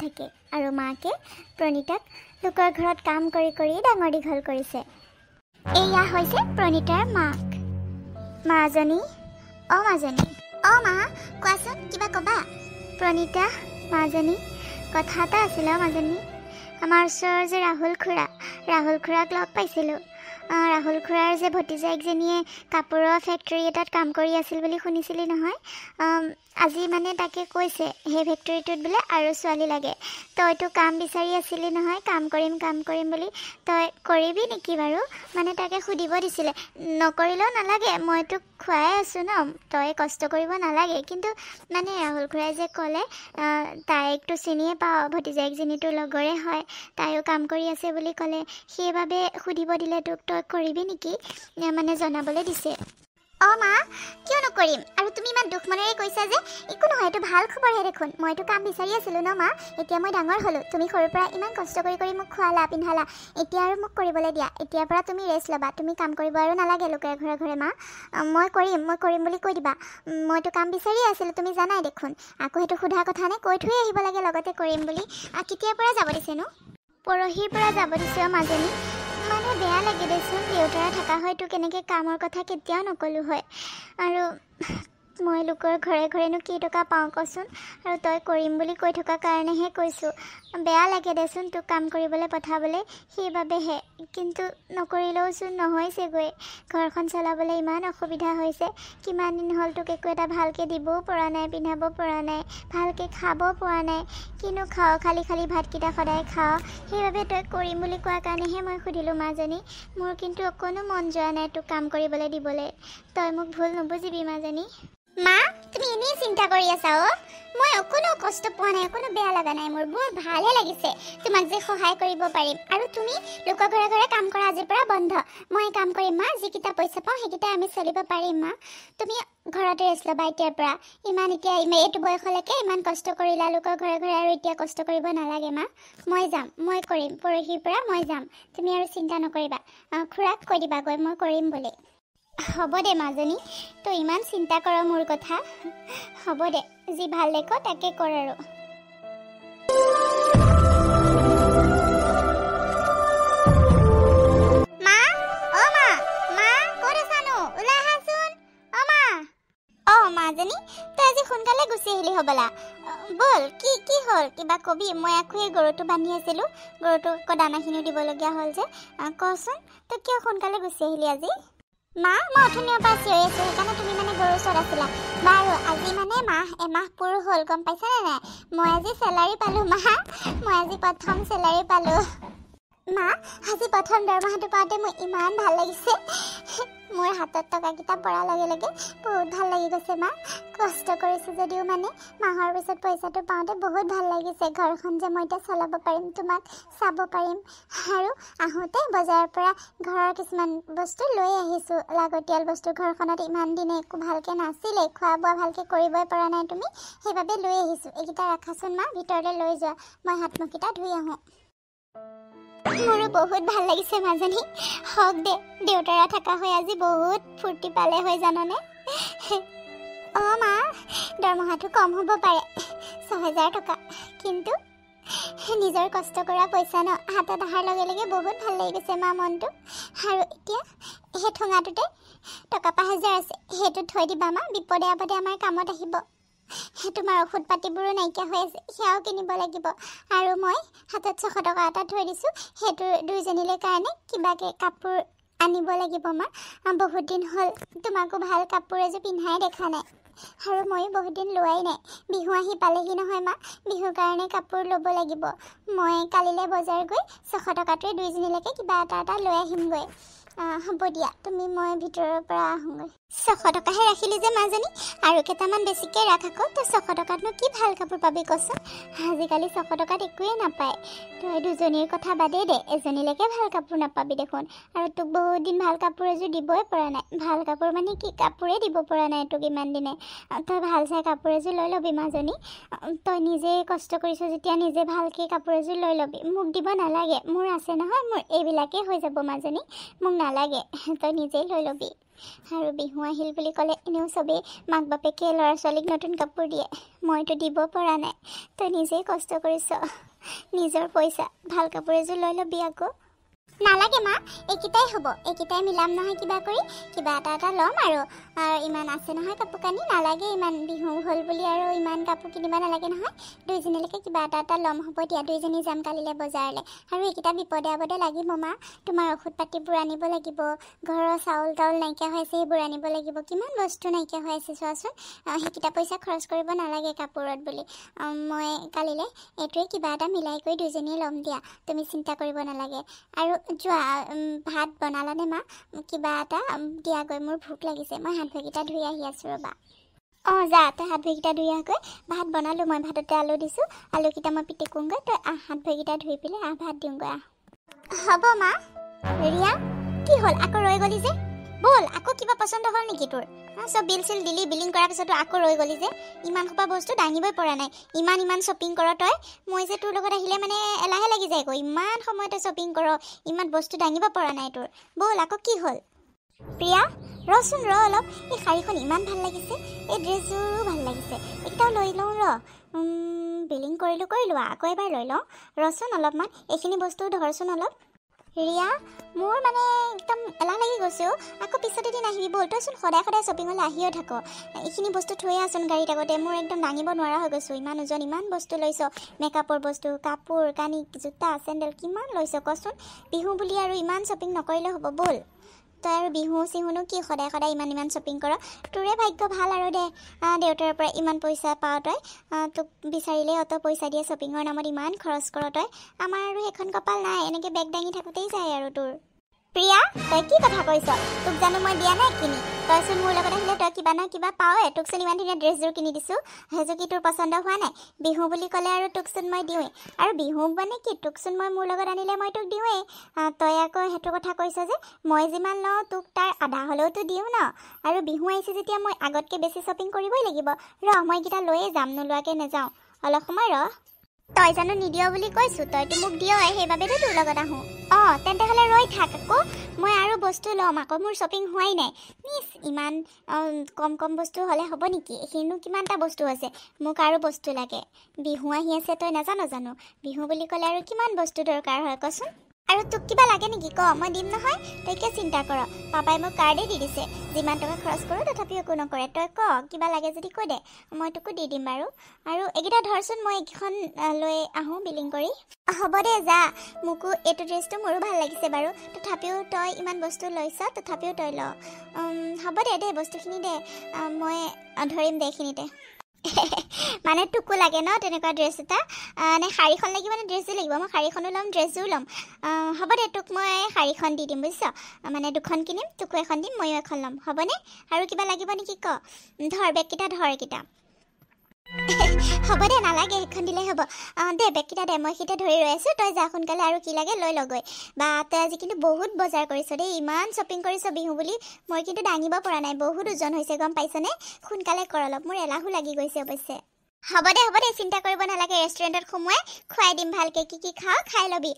থাকে আৰু মাকে প্ৰণীতাক লোকৰ ঘৰত কাম কৰি কৰি ডাঙৰ দীঘল কৰিছে। এয়া হৈছে প্ৰণীতাৰ মাক। মাজনী, মাজনী, মা কোৱাচোন, কিবা ক'বা? প্ৰণীতা, মাজনী, কথা এটা আছিলে মাজনী। আমাৰ ওচৰৰ যে ৰাহুল খুৰাক লগ পাইছিলোঁ। ৰাহুল খুৰাৰ যে ভতিজাকজনীয়ে কাপোৰৰ ফেক্টৰী এটাত কাম কৰি আছিল বুলি শুনিছিলি নহয়। আজি মানে তাকে কৈছে সেই ফেক্টৰীটোত বোলে আৰু ছোৱালী লাগে। তইতো কাম বিচাৰি আছিলি নহয়, কাম কৰিম বুলি। তই কৰিবি নেকি বাৰু? মানে তাকে সুধিব দিছিলে। নকৰিলেও নালাগে, মই তোক খুৱাই আছোঁ ন, তই কষ্ট কৰিব নালাগে। কিন্তু মানে ৰাহুল খুৰাই যে ক'লে তাইকতো চিনিয়ে পাওঁ, ভতিজাকজনীটো লগৰে হয়, তাইও কাম কৰি আছে বুলি ক'লে, সেইবাবে সুধিব দিলে তোক। তই কৰিবি নেকি মানে জনাবলৈ দিছে। মা কিয় নকৰিম? আৰু তুমি ইমান দুখ মনেৰে কৈছা যে। একো নহয়, এইটো ভাল খবৰহে দেখোন। মইতো কাম বিচাৰি আছিলোঁ ন মা, এতিয়া মই ডাঙৰ হ'লোঁ। তুমি সৰুৰ পৰা ইমান কষ্ট কৰি মোক খোৱালা পিন্ধালা, এতিয়া আৰু মোক কৰিবলৈ দিয়া। এতিয়াৰ পৰা তুমি ৰেষ্ট ল'বা, তুমি কাম কৰিব আৰু নালাগে লোকে ঘৰে মা। মই কৰিম বুলি কৈ দিবা। মইতো কাম বিচাৰিয়ে আছিলোঁ, তুমি জানাই দেখোন। আকৌ সেইটো সোধা কথা নে, কৈ থৈ আহিব লাগে লগতে কৰিম বুলি। কেতিয়াৰ পৰা যাব দিছেনো? পৰহিৰ পৰা যাব দিছে মাজনী। মানে বেয়া লাগে দেচোন, দেউতাৰে থকা হয়তো কেনেকৈ কামৰ কথা কেতিয়াও নক'লোঁ হয়। আৰু মই লোকৰ ঘৰেনো কি টকা পাওঁ কচোন। আৰু তই কৰিম বুলি কৈ থকা কাৰণেহে কৈছোঁ। বেয়া লাগে দেচোন তোক কাম কৰিবলৈ পঠাবলৈ, সেইবাবেহে। কিন্তু নকৰিলেওচোন নহয়ছেগৈ। ঘৰখন চলাবলৈ ইমান অসুবিধা হৈছে। কিমান দিন হ'ল তোক একো এটা ভালকৈ দিবও পৰা নাই, পিন্ধাব পৰা নাই, ভালকৈ খাব পৰা নাই। কিনো খাওঁ, খালি ভাতকেইটা সদায় খাওঁ। সেইবাবে তই কৰিম বুলি কোৱাৰ কাৰণেহে মই সুধিলোঁ মাজনী। মোৰ কিন্তু অকণো মন যোৱা নাই তোক কাম কৰিবলৈ দিবলৈ। তই মোক ভুল নুবুজিবি মাজনী। মা তুমি এনেই চিন্তা কৰি আছা। মই অকণো কষ্ট পোৱা নাই, অকণো বেয়া লগা নাই। মোৰ বৰ ভালহে লাগিছে তোমাক যে সহায় কৰিব পাৰিম। আৰু তুমি লোকৰ ঘৰে কাম কৰা আজিৰ পৰা বন্ধ। মই কাম কৰিম মা, যিকেইটা পইচা পাওঁ সেইকেইটাই আমি চলিব পাৰিম মা। তুমি ঘৰতে ৰেষ্ট ল'বা এতিয়াৰ পৰা। এতিয়া এইটো বয়সলৈকে ইমান কষ্ট কৰিলা লোকৰ ঘৰে আৰু এতিয়া কষ্ট কৰিব নালাগে মা। মই যাম, মই কৰিম, পৰহিৰ পৰা মই যাম। তুমি আৰু চিন্তা নকৰিবা। খুৰাক কৈ দিবাগৈ মই কৰিম বুলি। হ'ব দে মাজনী, তই ইমান চিন্তা কৰ মোৰ কথা। হ'ব দে, যি ভাল দেখো তাকে কৰ আৰু। মা ক'ত আছানো? ওলাই আহাচোন। মাজনী তই আজি সোনকালে গুচি আহিলি হ'বলা। ব'ল, কি হ'ল কিবা কবি? মই আকৌ এই গৰুটো বান্ধি আছিলোঁ, গৰুটোক আকৌ দানাখিনিও দিবলগীয়া হ'ল যে। কচোন তই কিয় সোনকালে গুচি আহিলি আজি? মা মই অথনিৰ পৰা চিঞৰি আছোঁ, সেইকাৰণে তুমি মানে গৰুৰ ওচৰত আছিলা। বাৰু আজি মানে এমাহ পুৰ হ'ল, গম পাইছানে নাই? মই আজি চেলাৰী পালোঁ মা। মই আজি প্ৰথম চেলাৰী পালোঁ মা। আজি প্ৰথম দৰমহাটো পাওঁতে মোৰ ইমান ভাল লাগিছে। মোৰ হাতত টকাকেইটা পৰাৰ লগে লগে বহুত ভাল লাগি গৈছে মা। কষ্ট কৰিছোঁ যদিও মানে মাহৰ পিছত পইচাটো পাওঁতে বহুত ভাল লাগিছে। ঘৰখন যে মই এতিয়া চলাব পাৰিম, তোমাক চাব পাৰিম। আৰু আহোঁতে বজাৰৰ পৰা ঘৰৰ কিছুমান বস্তু লৈ আহিছোঁ, লাগতিয়াল বস্তু। ঘৰখনত ইমান দিনে একো ভালকৈ নাছিলে, খোৱা বোৱা ভালকৈ কৰিবই পৰা নাই তুমি, সেইবাবে লৈ আহিছোঁ। এইকেইটা ৰাখাচোন মা, ভিতৰলৈ লৈ যোৱা, মই হাত মুখকেইটা ধুই আহোঁ। মোৰো বহুত ভাল লাগিছে মাজনী। হওক দে, দেউতাৰা থকা হৈ আজি বহুত ফূৰ্তি পালে হৈ জাননে? মা দৰমহাটো কম হ'ব পাৰে, ৬,০০০ টকা, কিন্তু নিজৰ কষ্ট কৰা পইচা ন, হাতত অহাৰ লগে লগে বহুত ভাল লাগি গৈছে মা মনটো। আৰু এতিয়া সেই ঠোঙাটোতে টকা ৫,০০০ আছে, সেইটো থৈ দিবা মা, বিপদে আপদে আমাৰ কামত আহিব। তোমাৰ ঔষধ পাতিবোৰো নাইকিয়া হৈ আছে, সেয়াও কিনিব লাগিব। আৰু মই হাতত ৬০০ টকা এটা থৈ দিছোঁ, সেইটো দুইজনীলৈ কাৰণে কিবাকৈ কাপোৰ আনিব লাগিব মা। বহুত দিন হ'ল তোমাকো ভাল কাপোৰ এযোৰ পিন্ধাই দেখা নাই, আৰু ময়ো বহুত দিন লোৱাই নাই। বিহু আহি পালেহি নহয় মা, বিহুৰ কাৰণে কাপোৰ ল'ব লাগিব। মই কালিলৈ বজাৰ গৈ ৬০০ টকাটোৱে দুইজনীলৈকে কিবা এটা লৈ আহিমগৈ। হ'ব দিয়া, মই ভিতৰৰ পৰা আহোঁগৈ। ৬০০ টকাহে ৰাখিলি যে মাজনী, আৰু কেইটামান বেছিকৈ ৰাখ আকৌ। তই ৬০০ টকাতনো কি ভাল কাপোৰ পাবি কচোন? আজিকালি ৬০০ টকাত একোৱেই নাপায়। তই দুজনীৰ কথা বাদেই দে, এজনীলৈকে ভাল কাপোৰ নাপাবি দেখোন। আৰু তোক বহুত দিন ভাল কাপোৰ এযোৰ দিবই পৰা নাই। ভাল কাপোৰ মানে কি, কাপোৰেই দিব পৰা নাই তোক ইমান দিনে। তই ভাল চাই কাপোৰ এযোৰ লৈ ল'বি মাজনী। তই নিজেই কষ্ট কৰিছ যেতিয়া নিজে ভালকৈ কাপোৰ এযোৰ লৈ ল'বি। মোক দিব নালাগে, মোৰ আছে নহয়, মোৰ এইবিলাকেই হৈ যাব মাজনী, মোক নালাগে, তই নিজেই লৈ ল'বি। আৰু বিহু আহিল বুলি ক'লে এনেও চবেই মাক বাপেকে ল'ৰা ছোৱালীক নতুন কাপোৰ দিয়ে। মইতো দিব পৰা নাই। তই নিজেই কষ্ট কৰিছ, নিজৰ পইচা ভাল কাপোৰ এযোৰ লৈ ল'বি আকৌ। নালাগে মা, এইকেইটাই হ'ব, এইকেইটাই মিলাম নহয় কিবা কৰি, কিবা এটা ল'ম। আৰু ইমান আছে নহয় কাপোৰ কানি, নালাগে ইমান, বিহু হ'ল বুলি আৰু ইমান কাপোৰ কিনিব নালাগে নহয়। দুইজনীলৈকে কিবা এটা ল'ম, হ'ব দিয়া। দুইজনী যাম কালিলৈ বজাৰলৈ। আৰু এইকেইটা বিপদে আপদে লাগিব মা, তোমাৰ ঔষধ পাতিবোৰ আনিব লাগিব, ঘৰৰ চাউল তাউল নাইকিয়া হৈ আছে সেইবোৰ আনিব লাগিব, কিমান বস্তু নাইকিয়া হৈ আছে চোৱাচোন। সেইকেইটা পইচা খৰচ কৰিব নালাগে কাপোৰত বুলি। মই কালিলৈ এইটোৱে কিবা এটা মিলাই কৰি দুইজনীয়ে ল'ম দিয়া, তুমি চিন্তা কৰিব নালাগে। আৰু যোৱা, ভাত বনালানে মা? কিবা এটা দিয়াগৈ, মোৰ ভোক লাগিছে। মই হাত ভৰিকেইটা ধুই আহি আছোঁ ৰ'বা। যা, তই হাত ভৰিকেইটা ধুই আহগৈ। ভাত বনালোঁ মই, ভাততে আলু দিছোঁ, আলুকেইটা মই পিটিকোঁগৈ, তই হাত ভৰিকেইটা ধুই পেলাই ভাত দিওঁগৈ হ'ব মা। ৰিয়া, কি হ'ল আকৌ ৰৈ গ'লি যে? ব'ল, আকৌ কিবা পচন্দ হ'ল নেকি তোৰ? চব বিল চিল দিলি, বিলিং কৰাৰ পিছতো আকৌ ৰৈ গ'লি যে? ইমান সোপা বস্তু দাঙিবই পৰা নাই, ইমান শ্বপিং কৰ তই। মই যে তোৰ লগত আহিলে মানে এলাহে লাগি যায় আকৌ, ইমান সময়তে শ্বপিং কৰ, ইমান বস্তু দাঙিব পৰা নাই তোৰ। ব'ল, আকৌ কি হ'ল? প্ৰিয়া, ৰচোন ৰ অলপ, এই শাড়ীখন ইমান ভাল লাগিছে, এই ড্ৰেছযোৰো ভাল লাগিছে, এইকেইটাও লৈ লওঁ ৰ। বিলিং কৰিলোঁ আকৌ এবাৰ লৈ লওঁ ৰচোন অলপমান, এইখিনি বস্তু ধৰচোন অলপ। ৰিয়া, মোৰ মানে একদম এলাহ লাগি গৈছে অ'। আকৌ পিছত এদিন আহিবি ব'ল, তইচোন সদায় সদায় শ্বপিঙলৈ আহিও থাক। এইখিনি বস্তু থৈ আছোন গাড়ীত আগতে, মোৰ একদম দাঙিব নোৱাৰা হৈ গৈছোঁ, ইমান ওজন, ইমান বস্তু লৈছ, মেকআপৰ বস্তু, কাপোৰ কানি, জোতা চেণ্ডেল, কিমান লৈছ কচোন। বিহু বুলি আৰু ইমান শ্বপিং নকৰিলে হ'ব, ব'ল। তই আৰু বিহু চিহুনো কি সদায় সদায় ইমান শ্বপিং কৰ? তোৰে ভাগ্য ভাল আৰু দে, দেউতাৰ পৰা ইমান পইচা পাৱ তই, তোক বিচাৰিলেই অত পইচা দিয়ে, শ্বপিঙৰ নামত ইমান খৰচ কৰ তই। আমাৰ আৰু সেইখন কপাল নাই, এনেকৈ বেগ দাঙি থাকোঁতেই যায় আৰু তোৰ। প্ৰিয়া, তই কি কথা কৈছ? তোক জানো মই দিয়া নাই কিনি? তইচোন মোৰ লগত আহিলে তই কিবা নহয় কিবা পাৱয়ে, তোকচোন ইমান ধুনীয়া ড্ৰেছযোৰ কিনি দিছোঁ, সেইযোৰ কি তোৰ পচন্দ হোৱা নাই? বিহু বুলি ক'লে আৰু তোকচোন মই দিওঁৱেই, আৰু বিহু মানে কি, তোকচোন মই মোৰ লগত আনিলে মই তোক দিওঁৱেই। তই আকৌ সেইটো কথা কৈছ যে, মই যিমান লওঁ তোক তাৰ আধা হ'লেওতো দিওঁ ন। আৰু বিহু আহিছে যেতিয়া মই আগতকৈ বেছি শ্বপিং কৰিবই লাগিব। মই এইকেইটা লৈয়ে যাম, নোলোৱাকৈ নাযাওঁ। অলপ সময় তই জানো নিদিয় বুলি কৈছোঁ, তইতো মোক দিয়ই, সেইবাবেতো তোৰ লগত আহোঁ। তেন্তে হ'লে ৰৈ থাক আকৌ, মই আৰু বস্তু ল'ম আকৌ, মোৰ শ্বপিং হোৱাই নাই। ইমান কম বস্তু হ'লে হ'ব নেকি? এইখিনিনো কিমানটা বস্তু আছে, মোক আৰু বস্তু লাগে। বিহু আহি আছে তই নাজানো জানো? বিহু বুলি ক'লে আৰু কিমান বস্তু দৰকাৰ হয় কচোন। আৰু তোক কিবা লাগে নেকি ক, মই দিম নহয়, তই কিয় চিন্তা কৰ? পাপাই মোক কাৰ্ডেই দি দিছে, যিমান টকা খৰচ কৰোঁ তথাপিও একো নকৰে। তই ক, কিবা লাগে যদি কৈ দে, মই তোকো দি দিম বাৰু। আৰু এইকেইটা ধৰচোন, মই এইকেইখন লৈ আহোঁ বিলিং কৰি। হ'ব দে, যা। মোকো এইটো ড্ৰেছটো মোৰো ভাল লাগিছে বাৰু, তথাপিও তই ইমান বস্তু লৈছ, তথাপিও তই ল। হ'ব দে বস্তুখিনি দে, মই ধৰিম দে এইখিনিতে। মানে তোকো লাগে ন তেনেকুৱা ড্ৰেছ এটা? নে শাড়ীখন লাগিব নে ড্ৰেছযোৰ লাগিব? মই শাড়ীখনো ল'ম, ড্ৰেছযোৰো ল'ম। হ'ব দে, তোক মই শাড়ীখন দি দিম বুজিছ, মানে দুখন কিনিম, তোকো এখন দিম, ময়ো এখন ল'ম, হ'বনে? আৰু কিবা লাগিব নেকি ক? ধৰ বেগকেইটা, ধৰ এইকেইটা। হ'ব দে, নালাগে, সেইখন দিলেই হ'ব। দে বেগকেইটা দে, মই সেইকেইটা ধৰি ৰৈ আছোঁ, তই যা সোনকালে, আৰু কি লাগে লৈ লগৈ। বা তই আজি কিন্তু বহুত বজাৰ কৰিছ দেই, ইমান শ্বপিং কৰিছ বিহু বুলি, মই কিন্তু দাঙিব পৰা নাই, বহুত ওজন হৈছে গম পাইছনে? সোনকালে কৰ অলপ, মোৰ এলাহো লাগি গৈছে অৱশ্যে। হ'ব দে, চিন্তা কৰিব নালাগে, ৰেষ্টুৰেণ্টত সোমোৱাই খুৱাই দিম ভালকৈ, কি খাওঁ খাই ল'বি।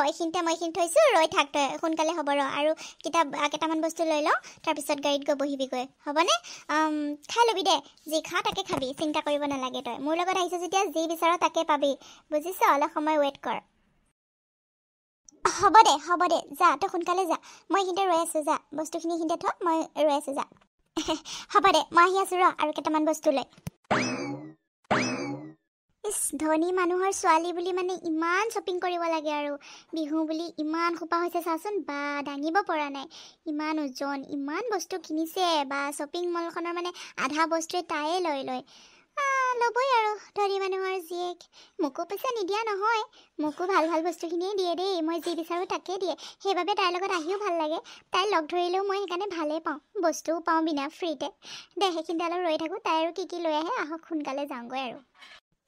এইখিনিতে মই এইখিনি থৈছোঁ, ৰৈ থাক তই, সোনকালে হ'ব আৰু কেইটামান বস্তু লৈ লওঁ, তাৰপিছত গাড়ীত গৈ বহিবিগৈ, হ'বনে? খাই ল'বি দে, যি খাওঁ তাকে খাবি, চিন্তা কৰিব নালাগে তই। মোৰ লগত আহিছ যেতিয়া যি বিচাৰ তাকে পাবি, বুজিছ? অলপ সময় ৱেইট কৰ। হ'ব দে, যা, তই সোনকালে যা, মই এইখিনিতে ৰৈ আছোঁ, যা, বস্তুখিনি এইখিনিতে থ, মই ৰৈ আছোঁ, যা। হ'ব দে, মই আহি আছোঁ আৰু কেইটামান বস্তু লৈ। ধনী মানুহৰ ছোৱালী বুলি মানে ইমান শ্বপিং কৰিব লাগে, আৰু বিহু বুলি ইমান সোপা হৈছে চাচোন, বা দাঙিব পৰা নাই, ইমান ওজন, ইমান বস্তু কিনিছে, বা শ্বপিং মলখনৰ মানে আধা বস্তুৱে তাইয়ে লয়। ল'বই আৰু ধনী মানুহৰ জীয়েক। মোকো পইচা নিদিয়া নহয়, মোকো ভাল বস্তুখিনিয়ে দিয়ে দেই, মই যি বিচাৰোঁ তাকেই দিয়ে, সেইবাবে তাইৰ লগত আহিও ভাল লাগে। তাইৰ লগ ধৰিলেও মই সেইকাৰণে ভালেই পাওঁ, বস্তুও পাওঁ বিনা ফ্ৰীতে। দে সেইখিনিতে অলপ ৰৈ থাকোঁ, তাই আৰু কি লৈ আহে আহক, সোনকালে যাওঁগৈ আৰু।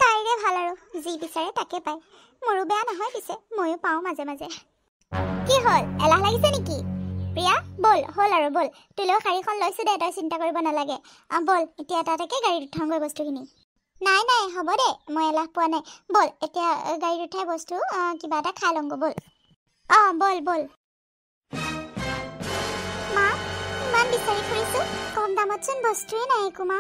তাইৰে ভাল আৰু, যি বিচাৰে তাকে পায়, মোৰো বেয়া নহয় পিছে, ময়ো পাওঁ মাজে মাজে। কি হ'ল, এলাহ লাগিছে নেকি? প্ৰিয়া, ব'ল, হ'ল আৰু ব'ল, তোলৈও শাড়ীখন লৈছোঁ দে, তই চিন্তা কৰিব নালাগে। ব'ল, এতিয়া এটাকে গাড়ীত উঠাওঁগৈ বস্তুখিনি। নাই হ'ব দে, মই এলাহ পোৱা নাই, ব'ল এতিয়া গাড়ীত উঠাই বস্তু কিবা এটা খাই লওঁগৈ, ব'ল। ব'ল। মা, ইমান বিচাৰি ফুৰিছো কম দামত চোন বস্তুৱে নাই একো মা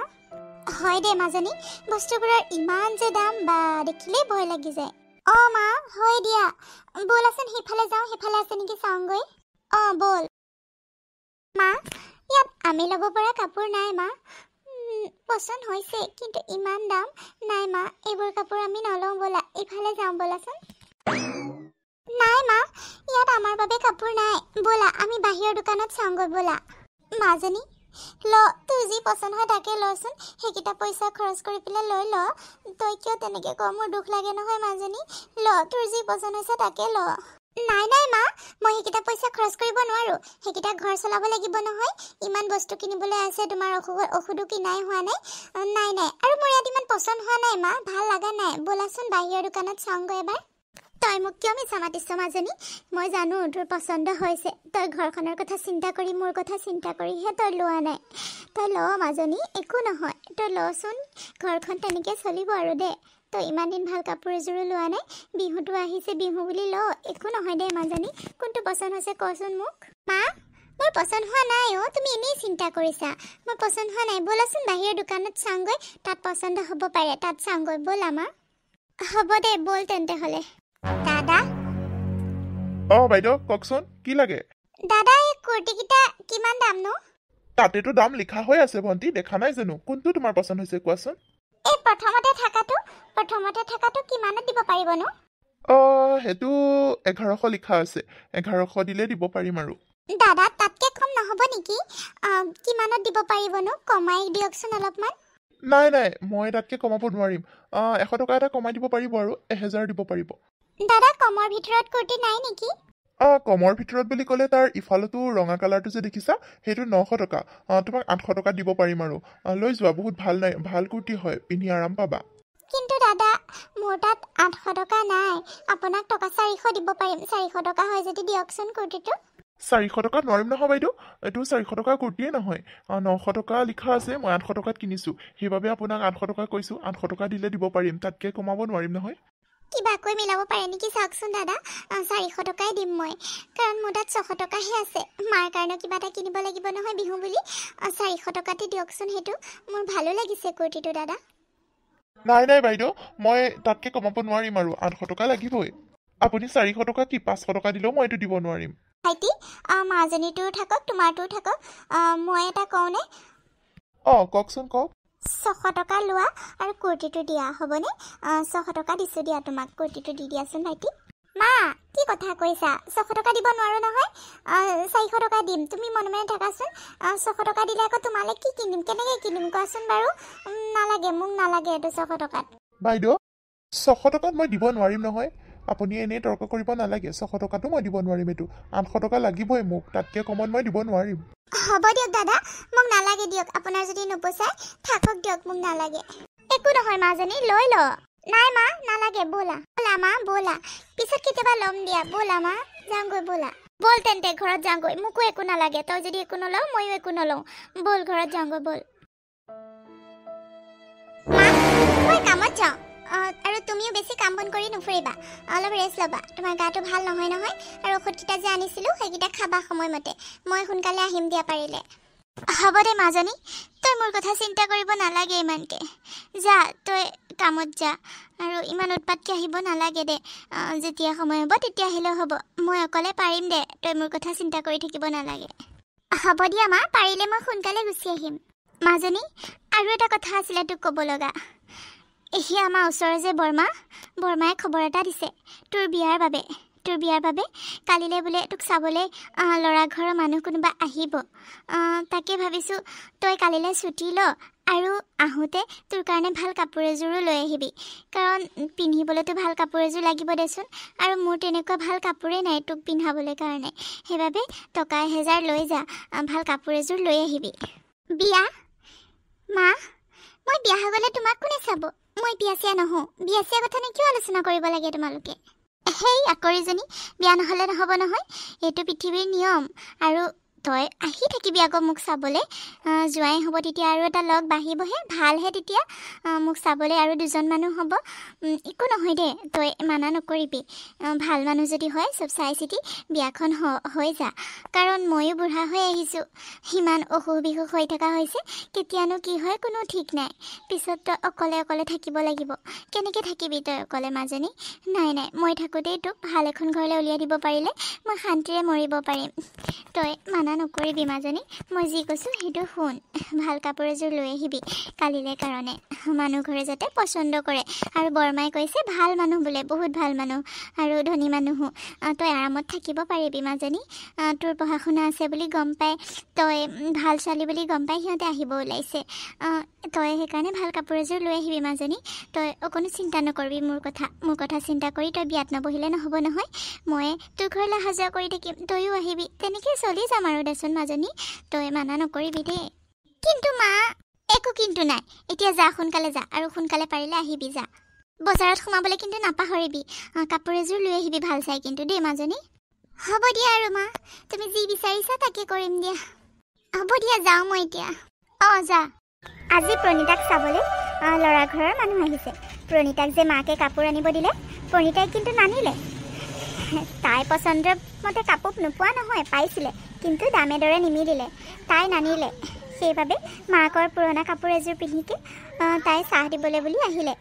হয় দে মাজনী বস্তুবোৰৰ ইমান যে দাম বা দেখিলেই ভয় লাগি যায় মা হয় দিয়া ব'লাচোন সিফালে যাওঁ সিফালে আছে নেকি চাওঁগৈ ব'ল মা ইয়াত আমি ল'ব পৰা কাপোৰ নাই মা পচন্দ হৈছে কিন্তু ইমান দাম নাই মা এইবোৰ কাপোৰ আমি নলওঁ ব'লা ইফালে যাওঁ ব'লাচোন নাই মা ইয়াত আমাৰ বাবে কাপোৰ নাই ব'লা আমি বাহিৰৰ দোকানত চাওঁগৈ ব'লা মাজনী ল তোৰ যি পচন্দ হয় তাকে লচোন সেইকেইটা পইচা খৰচ কৰি পেলাই লৈ ল তই কিয় তেনেকৈ ক মোৰ দুখ লাগে নহয় মাজনী ল তোৰ যি পচন্দ হৈছে তাকে ল নাই নাই মা মই সেইকেইটা পইচা খৰচ কৰিব নোৱাৰো সেইকেইটা ঘৰ চলাব লাগিব নহয় ইমান বস্তু কিনিবলৈ আছে তোমাৰ ঔষধো কিনাই হোৱা নাই নাই নাই আৰু মোৰ ইয়াত ইমান পচন্দ হোৱা নাই মা ভাল লগা নাই ব'লাচোন বাহিৰৰ দোকানত চাওঁগৈ এবাৰ তই মোক কিয় মিছা মাতিছ মাজনী মই জানো তোৰ পচন্দ হৈছে তই ঘৰখনৰ কথা চিন্তা কৰি মোৰ কথা চিন্তা কৰিহে তই লোৱা নাই তই ল মাজনী একো নহয় তই লচোন ঘৰখন তেনেকৈ চলিব আৰু দে তই ইমান দিন ভাল কাপোৰ এযোৰো লোৱা নাই বিহুটো আহিছে বিহু বুলি ল একো নহয় দে মাজনী কোনটো পচন্দ হৈছে কচোন মোক মা মোৰ পচন্দ হোৱা নাই তুমি এনেই চিন্তা কৰিছা মোৰ পচন্দ হোৱা নাই ব'লাচোন বাহিৰৰ দোকানত চাওঁগৈ তাত পচন্দ হ'ব পাৰে তাত চাওঁগৈ ব'লা মা হ'ব দে ব'ল তেন্তে হ'লে দাদা বাইদেউ কওকচোন কি লাগে দাদা এই কুৰ্তিকেইটা কিমান দাম নো তাতেতো দাম লিখা হৈ আছে ভণ্টি দেখা নাই জানো কোনটো তোমাৰ পচন্দ হৈছে কোৱাচোন এই প্ৰথমতে থাকাটো কিমানত দিব পাৰিবনো সেইটো 1100 লিখা আছে 1100 দিলে দিব পাৰিম আৰু দাদা তাতকৈ কম নহ'ব নেকি কিমানত দিব পাৰিবনো কমাই দিয়কচোন অলপমান নাই মই তাতকৈ কমাব নোৱাৰিম 100 টকা এটা কমাই দিব পাৰিব আৰু 1000 দিব পাৰিব দাদা কমৰ ভিতৰত কুৰ্তি নাই নেকি কমৰ ভিতৰত বুলি ক'লে তাৰ ইফালতো ৰঙা কালাৰটো যে দেখিছা সেইটো 900 টকা তোমাক 800 টকা দিব পাৰিম আৰু লৈ যোৱা বহুত ভাল কুৰ্তি হয় পিন্ধি আৰাম পাবা কিন্তু দাদা মোৰ তাত 800 টকা নাই আপোনাক টকা 400 দিব পাৰিম 400 টকা হয় যদি দিয়কচোন কুৰ্তিটো 400 টকা নোৱাৰিম নহয় বাইদেউ এইটো 400 টকা কুৰ্তিয়ে নহয় 900 টকা লিখা আছে মই 800 টকাত কিনিছোঁ সেইবাবে আপোনাক 800 টকা কৈছোঁ 800 টকা দিলে দিব পাৰিম তাতকৈ কমাব নোৱাৰিম নহয় কিবাকৈ মিলাব পাৰে নেকি চাওকচোন দাদা 400 টকাই দিম মই কাৰণ মোৰ তাত 600 টকাহে আছে মাৰ কাৰণে কিবা এটা কিনিব লাগিব নহয় বিহু বুলি 400 টকাতে দিয়কচোন সেইটো মোৰ ভালো লাগিছে কুৰ্তিটো দাদা নাই বাইদেউ মই তাতকৈ কমাব নোৱাৰিম আৰু 800 টকা লাগিবই আপুনি 400 টকা কি 500 টকা দিলেও মই এইটো দিব নোৱাৰিম ভাইটি মাজনীটোও থাকক তোমাৰটোও থাকক মই এটা কওঁনে কওকচোন কওক 600 টকা লোৱা আৰু কুৰ্তিটো দিয়া হ'বনে 600 টকা দিছোঁ দিয়া তোমাক কুৰ্তিটো দি দিয়াচোন ভাইটি মা কি কথা কৈছা 600 টকা দিব নোৱাৰোঁ নহয় 400 টকা দিম তুমি মনে মনে থাকাচোন 600 টকা দিলে আকৌ তোমালৈ কি কিনিম কেনেকৈ কিনিম কোৱাচোন বাৰু নালাগে মোক নালাগে এইটো 600 টকাত বাইদেউ 600 টকাত মই দিব নোৱাৰিম নহয় আপুনি এনেই তৰ্ক কৰিব নালাগে 600 টকাটো মই দিব নোৱাৰিম এইটো 800 টকা লাগিবই মোক তাতকৈ কমত মই দিব নোৱাৰিম হ'ব দিয়ক দাদা মোক নালাগে দিয়ক আপোনাৰ যদি নোপোচায় থাকক দিয়ক মোক নালাগে একো নহয় মাজনী লৈ ল নাই মা নালাগে ব'লা মা ব'লা পিছত কেতিয়াবা ল'ম দিয়া ব'লা মা যাওঁগৈ ব'লা ব'ল তেন্তে ঘৰত যাওঁগৈ মোকো একো নালাগে তই যদি একো নলওঁ ময়ো একো নলওঁ ব'ল ঘৰত যাওঁগৈ ব'ল মা মই কামত যাওঁ আৰু তুমিও বেছি কাম বন কৰি নুফুৰিবা অলপ ৰেষ্ট ল'বা তোমাৰ গাটো ভাল নহয় আৰু ঔষধকেইটা যে আনিছিলোঁ সেইকেইটা খাবা সময়মতে মই সোনকালে আহিম দিয়া পাৰিলে হ'ব দে মাজনী তই মোৰ কথা চিন্তা কৰিব নালাগে ইমানকৈ যা তই কামত যা আৰু ইমান উৎপাতকৈ আহিব নালাগে দে যেতিয়া সময় হ'ব তেতিয়া আহিলেও হ'ব মই অকলে পাৰিম দে তই মোৰ কথা চিন্তা কৰি থাকিব নালাগে হ'ব দিয়া মা পাৰিলে মই সোনকালে গুচি আহিম মাজনী আৰু এটা কথা আছিলে তোক ক'ব লগা এহি আমাৰ ওচৰৰ যে বৰমায়ে খবৰ এটা দিছে তোৰ বিয়াৰ বাবে কালিলৈ বোলে তোক চাবলৈ ল'ৰা ঘৰৰ মানুহ কোনোবা আহিব তাকে ভাবিছোঁ তই কালিলৈ ছুটি ল আৰু আহোঁতে তোৰ কাৰণে ভাল কাপোৰ এযোৰো লৈ আহিবি কাৰণ পিন্ধিবলৈতো ভাল কাপোৰ এযোৰ লাগিব দেচোন আৰু মোৰ তেনেকুৱা ভাল কাপোৰেই নাই তোক পিন্ধাবলৈ কাৰণে সেইবাবে টকা 1000 লৈ যা ভাল কাপোৰ এযোৰ লৈ আহিবি বিয়া মা মই বিয়া হৈ গ'লে তোমাক কোনে চাব মই বিয়া চিয়া নহওঁ বিয়া চিয়া কথা নে কিয় আলোচনা কৰিব লাগে তোমালোকে সেই আকৰিজনী বিয়া নহ'লে নহ'ব নহয় এইটো পৃথিৱীৰ নিয়ম আৰু তই আহি থাকিবি আকৌ মোক চাবলৈ জোৱাই হ'ব তেতিয়া আৰু এটা লগ বাঢ়িবহে ভালহে তেতিয়া মোক চাবলৈ আৰু দুজন মানুহ হ'ব একো নহয় দে তই মানা নকৰিবি ভাল মানুহ যদি হয় চব চাই চিতি বিয়াখন হৈ যা কাৰণ ময়ো বুঢ়া হৈ আহিছোঁ সিমান অসুখ বিসুখ হৈ থকা হৈছে কেতিয়ানো কি হয় কোনো ঠিক নাই পিছত তই অকলে অকলে থাকিব লাগিব কেনেকৈ থাকিবি তই অকলে মাজনী নাই নাই মই থাকোঁতেই তোক ভাল এখন ঘৰলৈ উলিয়াই দিব পাৰিলে মই শান্তিৰে মৰিব পাৰিম তই মানা নকৰিবি মাজনী মই যি কৈছোঁ সেইটো শুন ভাল কাপোৰ এযোৰ লৈ আহিবি কালিলৈ কাৰণে মানুহ ঘৰে যাতে পচন্দ কৰে আৰু বৰমাই কৈছে ভাল মানুহ বোলে বহুত ভাল মানুহ আৰু ধনী মানুহো তই আৰামত থাকিব পাৰিবি মাজনী তোৰ পঢ়া শুনা আছে বুলি গম পাই তই ভাল ছোৱালী বুলি গম পাই সিহঁতে আহিব ওলাইছে তই সেইকাৰণে ভাল কাপোৰ এযোৰ লৈ আহিবি মাজনী তই অকণো চিন্তা নকৰিবি মোৰ কথা চিন্তা কৰি তই বিয়াত নবহিলে নহ'ব নহয় মই তোৰ ঘৰলৈ অহা যোৱা কৰি থাকিম তইও আহিবি তেনেকৈ চলি যাম আৰু দেচোন মাজনী তই মানা নকৰিবি দেই কিন্তু মা একো কিন্তু নাই এতিয়া যা সোনকালে যা আৰু সোনকালে পাৰিলে আহিবি যা বজাৰত সোমাবলৈ কিন্তু নাপাহৰিবি কাপোৰ এযোৰ লৈ আহিবি ভাল চাই কিন্তু দেই মাজনী হ'ব দিয়া আৰু মা তুমি যি বিচাৰিছা তাকে কৰিম দিয়া হ'ব দিয়া যাওঁ মই এতিয়া যা আজি প্ৰণীতাক চাবলৈ ল'ৰা ঘৰৰ মানুহ আহিছে প্ৰণীতাক যে মাকে কাপোৰ আনিব দিলে প্ৰণীতাই কিন্তু নানিলে তাই পচন্দৰ মতে কাপোৰ নোপোৱা নহয় পাইছিলে কিন্তু দামে দৰে নিমিলিলে তাই নানিলে সেইবাবে মাকৰ পুৰণা কাপোৰ এযোৰ পিন্ধিকে তাই চাহ দিবলৈ বুলি আহিলে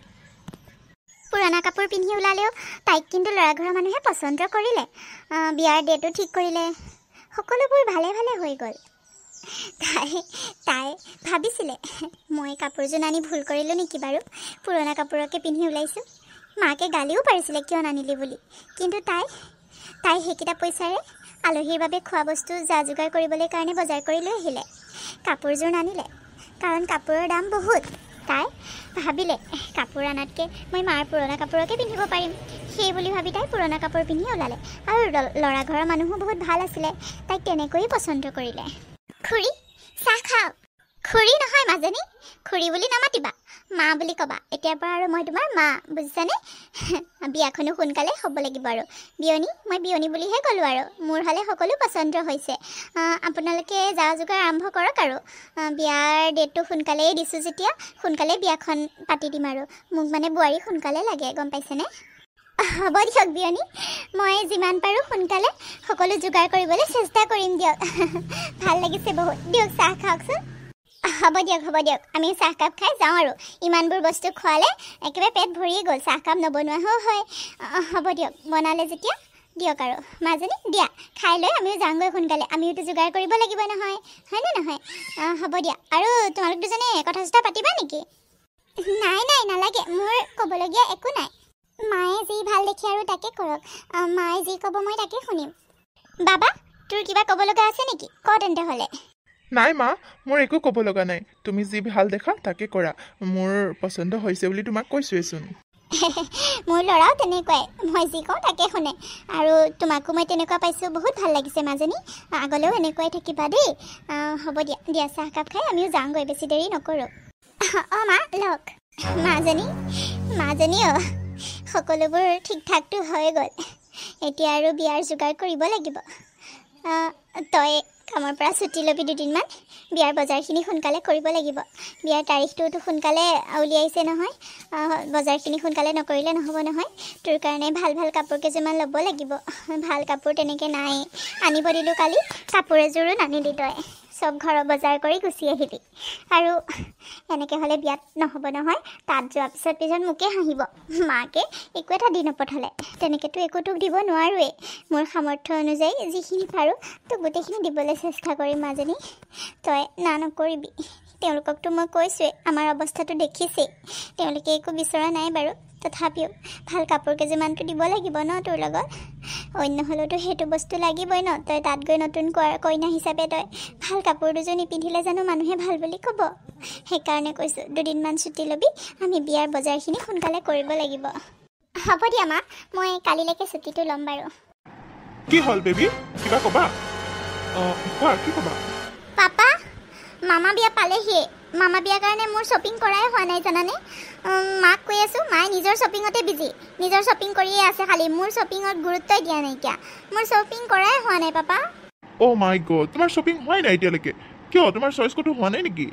পুৰণা কাপোৰ পিন্ধি ওলালেও তাইক কিন্তু ল'ৰা ঘৰৰ মানুহে পচন্দ কৰিলে বিয়াৰ ডেটো ঠিক কৰিলে সকলোবোৰ ভালে ভালে হৈ গ'ল তাই ভাবিছিলে মই কাপোৰযোৰ নানি ভুল কৰিলোঁ নেকি বাৰু পুৰণা কাপোৰকে পিন্ধি ওলাইছোঁ মাকে গালিও পাৰিছিলে কিয় নানিলি বুলি কিন্তু তাই সেইকেইটা পইচাৰে আলহীৰ বাবে খোৱা বস্তু যা যোগাৰ কৰিবলৈ কাৰণে বজাৰ কৰি লৈ আহিলে কাপোৰযোৰ নানিলে কাৰণ কাপোৰৰ দাম বহুত তাই ভাবিলে কাপোৰ আনাতকৈ মই মাৰ পুৰণা কাপোৰকে পিন্ধিব পাৰিম সেই বুলি ভাবি তাই পুৰণা কাপোৰ পিন্ধি ওলালে আৰু ল'ৰা ঘৰৰ মানুহো বহুত ভাল আছিলে তাইক তেনেকৈয়ে পচন্দ কৰিলে খুৰী চাহ খাওঁ খুৰী নহয় মাজনী খুৰী বুলি নামাতিবা মা বুলি ক'বা এতিয়াৰ পৰা আৰু মই তোমাৰ মা বুজিছানে বিয়াখনো সোনকালে হ'ব লাগিব আৰু মই বিয়নী বুলিহে ক'লোঁ আৰু মোৰ হ'লে সকলো পচন্দ হৈছে আপোনালোকে যা যোগাৰ আৰম্ভ কৰক আৰু বিয়াৰ ডেটটো সোনকালেই দিছোঁ যেতিয়া সোনকালে বিয়াখন পাতি দিম আৰু মোক মানে বোৱাৰী সোনকালে লাগে গম পাইছেনে হ'ব দিয়ক বিয়নী মই যিমান পাৰোঁ সোনকালে সকলো যোগাৰ কৰিবলৈ চেষ্টা কৰিম দিয়ক ভাল লাগিছে বহুত দিয়ক চাহ খাওকচোন হ'ব দিয়ক আমি চাহকাপ খাই যাওঁ আৰু ইমানবোৰ বস্তু খোৱালে একেবাৰে পেট ভৰিয়ে গ'ল চাহকাপ নবনোৱাও হয় হ'ব দিয়ক বনালে যেতিয়া দিয়ক আৰু মাজনী দিয়া খাই লৈ আমিও যাওঁগৈ সোনকালে আমিওতো যোগাৰ কৰিব লাগিব নহয় হয়নে নহয় হ'ব দিয়া আৰু তোমালোক দুজনে কথা চথা পাতিবা নেকি নাই নালাগে মোৰ ক'বলগীয়া একো নাই মায়ে যি ভাল দেখে আৰু তাকে কৰক মায়ে যি ক'ব মই তাকে শুনিম বাবা তোৰ কিবা ক'ব লগা আছে নেকি ক তেন্তে হ'লে নাই মা মোৰ একো ক'ব লগা নাই তুমি যি ভাল দেখা তাকে কৰা মোৰ পচন্দ হৈছে বুলি তোমাক কৈছোৱেচোন মোৰ ল'ৰাও তেনেকুৱাই মই যি কওঁ তাকে শুনে আৰু তোমাকো মই তেনেকুৱা পাইছোঁ বহুত ভাল লাগিছে মাজনী আগলৈও এনেকুৱাই থাকিবা দেই হ'ব দিয়া চাহকাপ খাই আমিও যাওঁগৈ বেছি দেৰি নকৰোঁ মা লওক মাজনী সকলোবোৰ ঠিক ঠাকটো হৈ গ'ল এতিয়া আৰু বিয়াৰ যোগাৰ কৰিব লাগিব তই কামৰ পৰা ছুটি ল'বি দুদিনমান বিয়াৰ বজাৰখিনি সোনকালে কৰিব লাগিব বিয়াৰ তাৰিখটোতো সোনকালে উলিয়াইছে নহয় বজাৰখিনি সোনকালে নকৰিলে নহ'ব নহয় তোৰ কাৰণে ভাল কাপোৰ কেইযোৰমান ল'ব লাগিব ভাল কাপোৰ তেনেকৈ নাই আনিব দিলোঁ কালি কাপোৰ এযোৰো নানিলি তই চব ঘৰৰ বজাৰ কৰি গুচি আহিবি আৰু এনেকৈ হ'লে বিয়াত নহ'ব নহয় তাত যোৱাৰ পিছত মোকে হাঁহিব মাকে একো এটা দি নপঠালে তেনেকৈতো একো তোক দিব নোৱাৰোৱেই মোৰ সামৰ্থ্য অনুযায়ী যিখিনি পাৰোঁ তোক গোটেইখিনি দিবলৈ চেষ্টা কৰিম মাজনী তই না নকৰিবি তেওঁলোককতো মই কৈছোঁৱেই আমাৰ অৱস্থাটো দেখিছেই তেওঁলোকে একো বিচৰা নাই বাৰু তথাপিও ভাল কাপোৰ কেইযোৰমানটো দিব লাগিব ন তোৰ লগত অন্য হ'লেওতো সেইটো বস্তু লাগিবই ন তই তাত গৈ নতুন কইনা হিচাপে তই ভাল কাপোৰ দুযোৰ নিপিন্ধিলে জানো মানুহে ভাল বুলি ক'ব সেইকাৰণে কৈছোঁ দুদিনমান ছুটি ল'বি আমি বিয়াৰ বজাৰখিনি সোনকালে কৰিব লাগিব হ'ব দিয়া মা মই কালিলৈকে ছুটিটো ল'ম বাৰু কি হ'ল বেবী কিবা ক'বা কি ক'বা পাপা মামা বিয়া পালেহিয়ে মামা বিয়াৰ কাৰণে মোৰ শ্বপিং কৰাই হোৱা নাই জানানে মাক কৈ আছোঁ মায়ে নিজৰ শ্বপিঙতে বিজি নিজৰ শ্বপিং কৰিয়ে আছে খালি মোৰ শ্বপিঙত গুৰুত্বই দিয়া নাইকিয়া মোৰ শ্বপিং কৰাই হোৱা নাই পাপা অ' মাই গড, তোমাৰ শ্বপিং হোৱাই নাই এতিয়ালৈকে? কিয়, তোমাৰ চইচ ক'তো হোৱা নাই নেকি?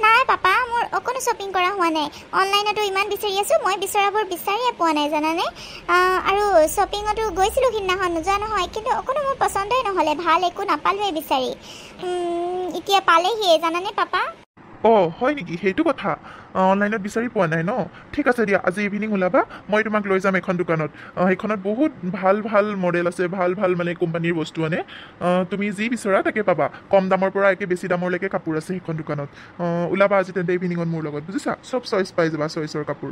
নাই পাপা, মোৰ অকণো শ্বপিং কৰা হোৱা নাই। অনলাইনতো ইমান বিচাৰি আছোঁ, মই বিচৰাবোৰ বিচাৰিয়ে পোৱা নাই জানানে। আৰু শ্বপিঙতো গৈছিলোঁ সিদিনাখন, নোযোৱা নহয়, কিন্তু অকণো মোৰ পচন্দই নহ'লে, ভাল একো নাপালোঁৱে বিচাৰি। এতিয়া পালেহিয়ে জানানে পাপা। অ' হয় নেকি, সেইটো কথা। অনলাইনত বিচাৰি পোৱা নাই ন? ঠিক আছে দিয়া, আজি ইভিনিং ওলাবা, মই তোমাক লৈ যাম এখন দোকানত। সেইখনত বহুত ভাল ভাল মডেল আছে, ভাল ভাল মানে কোম্পানীৰ বস্তু আনে। তুমি যি বিচৰা তাকে পাবা। কম দামৰ পৰা একে বেছি দামলৈকে কাপোৰ আছে সেইখন দোকানত। ওলাবা আজি তেন্তে ইভিনিঙত মোৰ লগত, বুজিছা? চব চইচ পাই যাবা, চইচৰ কাপোৰ।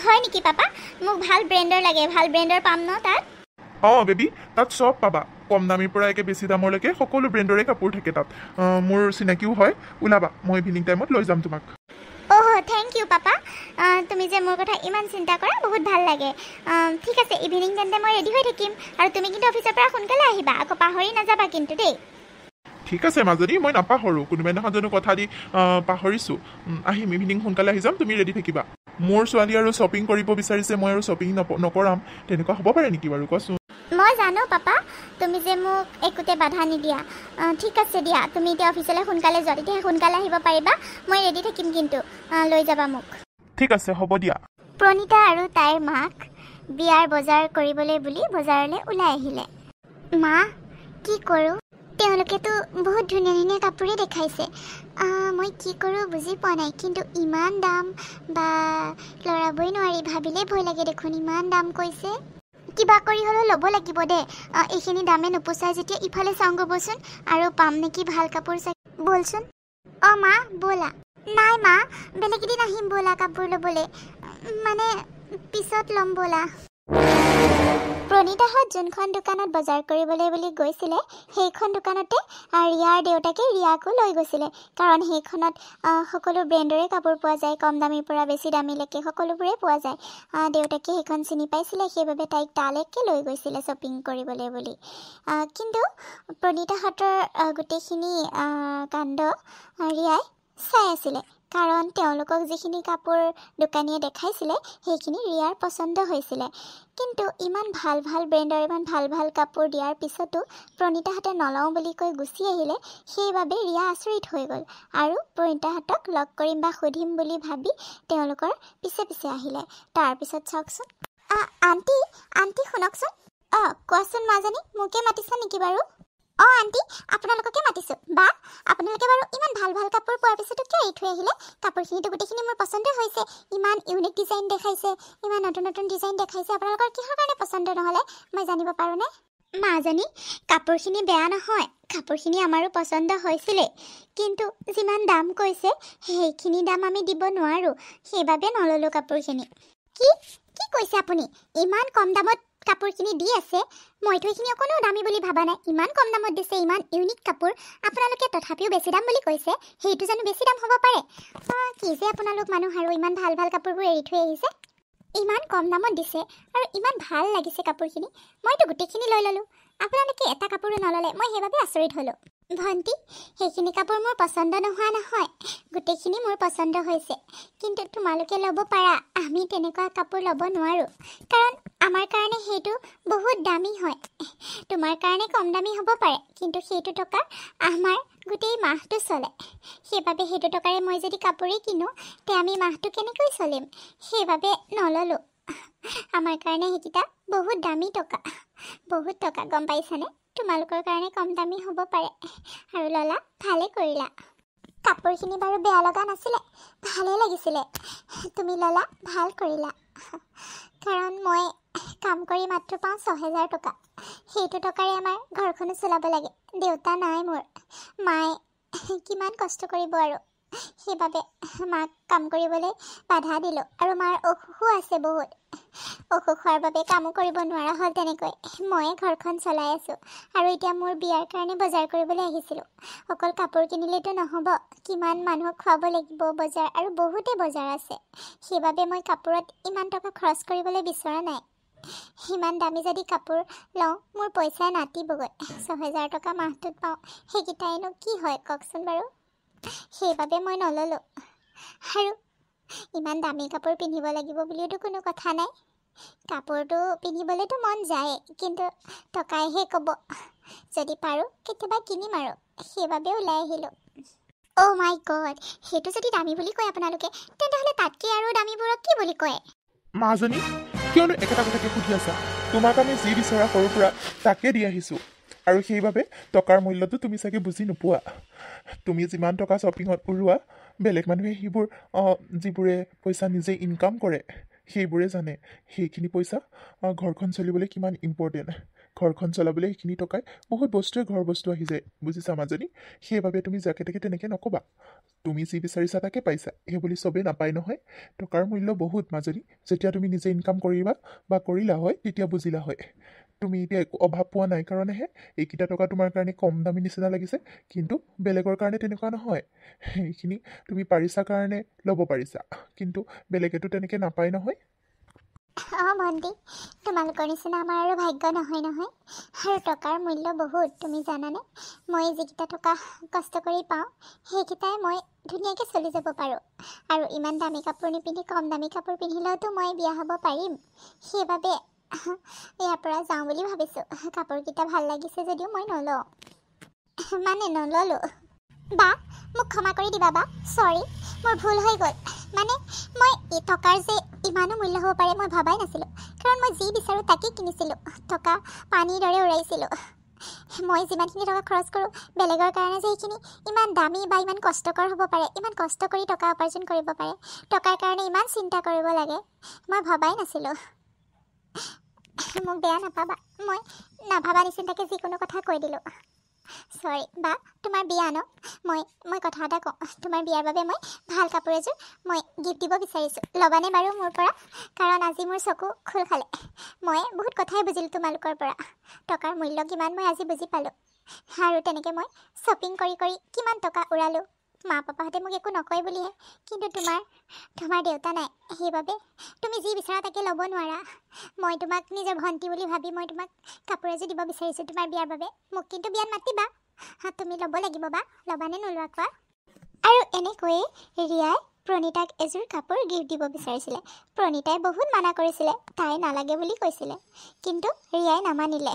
হয় নেকি পাপা? মোক ভাল ব্ৰেণ্ডৰ লাগে, ভাল ব্ৰেণ্ডৰ পাম ন তাত? বেবী, তাত চব পাবা। কম দামীৰ পৰা একে বেছি দামলৈকে সকলো ব্ৰেণ্ডৰে কাপোৰ থাকে তাত। মোৰ চিনাকিও হয়। ওলাবা, মই ইভিনিং টাইমত লৈ যাম তোমাক। Thank you papa. তুমি যে মোৰ কথা ইমান চিন্তা কৰা, বহুত ভাল লাগে। ঠিক আছে, ইভিনিং তেন্তে মই ৰেডি হৈ থাকিম। আৰু তুমি কিন্তু অফিচৰ পৰা সোনকালে আহিবা, আকৌ পাহৰি নাযাবা কিন্তু দেই। ঠিক আছে মাজনী, মই নাপাহৰোঁ। কোনোবা দিনাখন জানো কথা দি পাহৰিছোঁ। আহিম, ইভিনিং সোনকালে আহি যাম, তুমি ৰেডি থাকিবা। মোৰ ছোৱালী আৰু শ্বপিং কৰিব বিচাৰিছে, মই আৰু শ্বপিং নকৰাম, তেনেকুৱা হ'ব পাৰে নেকি বাৰু কোৱাচোন? মই জানো পাপা, তুমি যে মোক একোতে বাধা নিদিয়া। ঠিক আছে দিয়া, তুমি এতিয়া অফিচলৈ সোনকালে যোৱা, তেতিয়া সোনকালে আহিব পাৰিবা। মই ৰেডি থাকিম কিন্তু, লৈ যাবা মোক। ঠিক আছে, হ'ব দিয়া। প্ৰণীতা আৰু তাইৰ মাক বিয়াৰ বজাৰ কৰিবলৈ বুলি বজাৰলৈ ওলাই আহিলে। মা, কি কৰোঁ? তেওঁলোকেতো বহুত ধুনীয়া ধুনীয়া কাপোৰেই দেখাইছে। মই কি কৰোঁ বুজি পোৱা নাই, কিন্তু ইমান দাম, বা লৰাবই নোৱাৰি, ভাবিলেই ভয় লাগে দেখোন, ইমান দাম কৈছে। কিবা কৰি হ'লেও ল'ব লাগিব দে। এইখিনি দামে নোপোচাই যেতিয়া ইফালে চাওঁগৈ বচোন, আৰু পাম নেকি ভাল কাপোৰ চাই। বলচোন। মা ব'লা। নাই মা, বেলেগ এদিন আহিম ব'লা কাপোৰ ল'বলৈ, মানে পিছত ল'ম ব'লা। প্ৰণীতাহঁত যোনখন দোকানত বজাৰ কৰিবলৈ বুলি গৈছিলে, সেইখন দোকানতে ৰিয়াৰ দেউতাকে ৰিয়াকো লৈ গৈছিলে। কাৰণ সেইখনত সকলো ব্ৰেণ্ডৰে কাপোৰ পোৱা যায়, কম দামীৰ পৰা বেছি দামীলৈকে সকলোবোৰে পোৱা যায়। দেউতাকে সেইখন চিনি পাইছিলে, সেইবাবে তাইক তালৈকে লৈ গৈছিলে শ্বপিং কৰিবলৈ বুলি। কিন্তু প্ৰণীতাহঁতৰ গোটেইখিনি কাণ্ড ৰিয়াই চাই আছিলে, কাৰণ তেওঁলোকক যিখিনি কাপোৰ দোকানীয়ে দেখাইছিলে সেইখিনি ৰিয়াৰ পচন্দ হৈছিলে। কিন্তু ইমান ভাল ভাল ব্ৰেণ্ডৰ, ইমান ভাল ভাল কাপোৰ দিয়াৰ পিছতো প্ৰণীতাহঁতে নলওঁ বুলি কৈ গুচি আহিলে। সেইবাবে ৰিয়া আচৰিত হৈ গ'ল, আৰু প্ৰণীতাহঁতক লগ কৰিম বা সুধিম বুলি ভাবি তেওঁলোকৰ পিছে পিছে আহিলে। তাৰপিছত চাওকচোন। আণ্টি শুনকচোন। কোৱাচোন মাজনী, মোকে মাতিছা নেকি বাৰু? আণ্টি, আপোনালোককে মাতিছোঁ। বা, আপোনালোকে বাৰু ইমান ভাল ভাল কাপোৰ পোৱাৰ পিছতো কিয় এৰি থৈ আহিলে? কাপোৰখিনিতো গোটেইখিনি মোৰ পচন্দ হৈছে, ইমান ইউনিক ডিজাইন দেখাইছে, ইমান নতুন নতুন ডিজাইন দেখাইছে। আপোনালোকৰ কিহৰ কাৰণে পচন্দ নহ'লে, মই জানিব পাৰোঁনে? মাজনী, কাপোৰখিনি বেয়া নহয়, কাপোৰখিনি আমাৰো পচন্দ হৈছিলেই, কিন্তু যিমান দাম কৈছে সেইখিনি দাম আমি দিব নোৱাৰোঁ, সেইবাবে নল'লোঁ কাপোৰখিনি। কি কৈছে আপুনি? ইমান কম দামত কাপোৰখিনি দি আছে, মইতো এইখিনি অকণো দামী বুলি ভাবা নাই। ইমান কম দামত দিছে, ইমান ইউনিক কাপোৰ, আপোনালোকে তথাপিও বেছি দাম বুলি কৈছে। সেইটো জানো বেছি দাম হ'ব পাৰে? কি যে আপোনালোক মানুহ, আৰু ইমান ভাল ভাল কাপোৰবোৰ এৰি থৈ আহিছে। ইমান কম দামত দিছে আৰু ইমান ভাল লাগিছে কাপোৰখিনি, মইতো গোটেইখিনি লৈ ল'লোঁ। আপোনালোকে এটা কাপোৰো নল'লে, মই সেইবাবে আচৰিত হ'লোঁ। ভণ্টি, সেইখিনি কাপোৰ মোৰ পচন্দ নোহোৱা নহয়, গোটেইখিনি মোৰ পচন্দ হৈছে। কিন্তু তোমালোকে ল'ব পাৰা, আমি তেনেকুৱা কাপোৰ ল'ব নোৱাৰোঁ, কাৰণ আমাৰ কাৰণে সেইটো বহুত দামী হয়। তোমাৰ কাৰণে কম দামী হ'ব পাৰে, কিন্তু সেইটো টকা আমাৰ গোটেই মাহটো চলে। সেইবাবে সেইটো টকাৰে মই যদি কাপোৰেই কিনো, তে আমি মাহটো কেনেকৈ চলিম? সেইবাবে নল'লোঁ। আমাৰ কাৰণে সেইকেইটা বহুত দামী টকা, বহুত টকা, গম পাইছানে? তোমালোকৰ কাৰণে কম দামী হ'ব পাৰে, আৰু ল'লা, ভালে কৰিলা। কাপোৰখিনি বাৰু বেয়া লগা নাছিলে, ভালেই লাগিছিলে। তুমি ল'লা, ভাল কৰিলা। কাৰণ মই কাম কৰি মাত্ৰ পাওঁ 6,000 টকা। সেইটো টকাৰে আমাৰ ঘৰখনো চলাব লাগে। দেউতা নাই মোৰ, মায়ে কিমান কষ্ট কৰিব আৰু। সেইবাবে মাক কাম কৰিবলৈ বাধা দিলোঁ, আৰু মাৰ অসুখো আছে বহুত। অসুখ হোৱাৰ বাবে কামো কৰিব নোৱাৰা হ'ল তেনেকৈ। ময়ে ঘৰখন চলাই আছোঁ, আৰু এতিয়া মোৰ বিয়াৰ কাৰণে বজাৰ কৰিবলৈ আহিছিলোঁ। অকল কাপোৰ কিনিলেতো নহ'ব, কিমান মানুহক খুৱাব লাগিব বজাৰ, আৰু বহুতেই বজাৰ আছে। সেইবাবে মই কাপোৰত ইমান টকা খৰচ কৰিবলৈ বিচৰা নাই। ইমান দামী যদি কাপোৰ লওঁ, মোৰ পইচাই নাটিবগৈ। 6,000 টকা মাহটোত পাওঁ, সেইকেইটাইনো কি হয় কওকচোন বাৰু? সেইবাবে মই নল'লোঁ। আৰু ইমান দামী কাপোৰ পিন্ধিব লাগিব বুলিওতো কোনো কথা নাই। কাপোৰটো পিন্ধিবলৈতো মন যায়, কিন্তু টকাইহে ক'ব যদি পাৰোঁ কেতিয়াবা কিনিম আৰু সেইবাবে ওলাই আহিলোঁ। অ' মাই গড, সেইটো যদি দামী বুলি কয় আপোনালোকে, তেন্তেহ'লে তাতকৈ আৰু দামীবোৰক কি বুলি কয়? মাজনী কিয়নো একেটা কথাকে সুধি আছা? তোমাক আমি যি বিচৰা সৰুৰ পৰা তাকে দি আহিছোঁ, আৰু সেইবাবে টকাৰ মূল্যটো তুমি চাগে বুজি নোপোৱা। তুমি যিমান টকা শ্বপিঙত উৰুৱা, বেলেগ মানুহে সেইবোৰ যিবোৰে পইচা নিজে ইনকাম কৰে সেইবোৰে জানে সেইখিনি পইচা ঘৰখন চলিবলৈ কিমান ইম্পৰ্টেণ্ট। ঘৰখন চলাবলৈ সেইখিনি টকাই বহুত বস্তুৱে ঘৰ বস্তু আহি যায়, বুজিছা মাজনী? সেইবাবে তুমি যাকে তাকে তেনেকৈ নক'বা। তুমি যি বিচাৰিছা তাকে পাইছা, সেই বুলি চবেই নাপায় নহয়। টকাৰ মূল্য বহুত মাজনী। যেতিয়া তুমি নিজে ইনকাম কৰিবা বা কৰিলা হয় তেতিয়া বুজিলা হয়। তুমি এতিয়া একো অভাৱ পোৱা নাই কাৰণেহে এইকেইটা টকা তোমাৰ কাৰণে কম দামী নিচিনা লাগিছে, কিন্তু বেলেগৰ কাৰণে তেনেকুৱা নহয়। সেইখিনি তুমি পাৰিছা কাৰণে ল'ব পাৰিছা, কিন্তু বেলেগেতো তেনেকৈ নাপায় নহয়। অঁ ভণ্টি, তোমালোকৰ নিচিনা আমাৰ আৰু ভাগ্য নহয় নহয়। আৰু টকাৰ মূল্য বহুত, তুমি জানানে? মই যিকেইটা টকা কষ্ট কৰি পাওঁ সেইকেইটাই মই ধুনীয়াকৈ চলি যাব পাৰোঁ। আৰু ইমান দামী কাপোৰ নিপিন্ধি কম দামী কাপোৰ পিন্ধিলেওতো মই বিয়া হ'ব পাৰিম। সেইবাবে ইয়াৰ পৰা যাওঁ বুলি ভাবিছোঁ। কাপোৰকেইটা ভাল লাগিছে যদিও মই নলওঁ, নল'লোঁ। বা মোক ক্ষমা কৰি দিবা বা, চৰি, মোৰ ভুল হৈ গ'ল। মই এই টকাৰ যে ইমানো মূল্য হ'ব পাৰে মই ভবাই নাছিলোঁ, কাৰণ মই যি বিচাৰোঁ তাকেই কিনিছিলোঁ। টকা পানীৰ দৰে উৰাইছিলোঁ। মই যিমানখিনি টকা খৰচ কৰোঁ বেলেগৰ কাৰণে যে এইখিনি ইমান দামী বা ইমান কষ্টকৰ হ'ব পাৰে, ইমান কষ্ট কৰি টকা উপাৰ্জন কৰিব পাৰে, টকাৰ কাৰণে ইমান চিন্তা কৰিব লাগে, মই ভবাই নাছিলোঁ। মোক বেয়া নাপাবা, মই নাভাবা নিচিন্তাকৈ যিকোনো কথা কৈ দিলোঁ। চৰি বা, তোমাৰ বিয়া ন? মই কথা এটা কওঁ, তোমাৰ বিয়াৰ বাবে মই ভাল কাপোৰ এযোৰ মই গিফ্ট দিব বিচাৰিছোঁ। ল'বানে বাৰু মোৰ পৰা? কাৰণ আজি মোৰ চকু খোল খালে। মই বহুত কথাই বুজিলোঁ তোমালোকৰ পৰা। টকাৰ মূল্য কিমান মই আজি বুজি পালোঁ। আৰু তেনেকৈ মই শ্বপিং কৰি কৰি কিমান টকা উৰালোঁ। মা পাপাহঁতে মোক একো নকয় বুলিহে, কিন্তু তোমাৰ দেউতা নাই, সেইবাবে তুমি যি বিচাৰা তাকে ল'ব নোৱাৰা। মই তোমাক নিজৰ ভণ্টি বুলি ভাবি মই তোমাক কাপোৰ এযোৰ দিব বিচাৰিছোঁ তোমাৰ বিয়াৰ বাবে। মোক কিন্তু বিয়াত মাতিবা, তুমি ল'ব লাগিব বা, ল'বানে নোলোৱা কোৱা? আৰু এনেকৈয়ে ৰিয়াই প্ৰণীতাক এযোৰ কাপোৰ গিফ্ট দিব বিচাৰিছিলে। প্ৰণীতাই বহুত মানা কৰিছিলে, তাই নালাগে বুলি কৈছিলে, কিন্তু ৰিয়াই নামানিলে।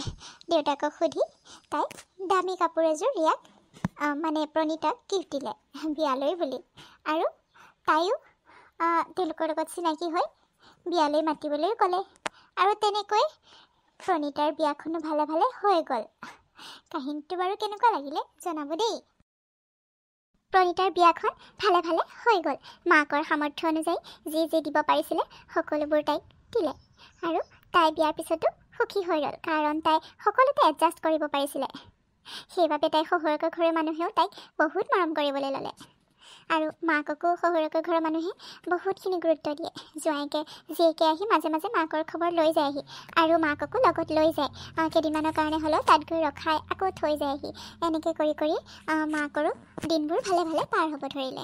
দেউতাকক সুধি তাই দামী কাপোৰ এযোৰ ৰিয়াক প্ৰণীতাক গিফ্ট দিলে বিয়ালৈ বুলি। আৰু তাইও তেওঁলোকৰ লগত চিনাকি হৈ বিয়ালৈ মাতিবলৈ ক'লে। আৰু তেনেকৈ প্ৰণীতাৰ বিয়াখনো ভালে ভালে হৈ গ'ল। কাহিনীটো বাৰু কেনেকুৱা লাগিলে জনাব দেই। প্ৰণীতাৰ বিয়াখন ভালে ভালে হৈ গ'ল। মাকৰ সামৰ্থ্য অনুযায়ী যি দিব পাৰিছিলে সকলোবোৰ তাইক দিলে। আৰু তাই বিয়াৰ পিছতো সুখী হৈ ৰ'ল, কাৰণ তাই সকলোতে এডজাষ্ট কৰিব পাৰিছিলে। সেইবাবে তাই শহুৰেকৰ ঘৰৰ মানুহেও তাইক বহুত মৰম কৰিবলৈ ল'লে। আৰু মাককো শহুৰেকৰ ঘৰৰ মানুহে বহুতখিনি গুৰুত্ব দিয়ে। জীয়েকে আহি মাজে মাজে মাকৰ খবৰ লৈ যায়হি, আৰু মাককো লগত লৈ যায়। কেইদিনমানৰ কাৰণে হ'লেও তাত গৈ ৰখাই আকৌ থৈ যায়হি। এনেকৈ কৰি মাকৰো দিনবোৰ ভালে ভালে পাৰ হ'ব ধৰিলে।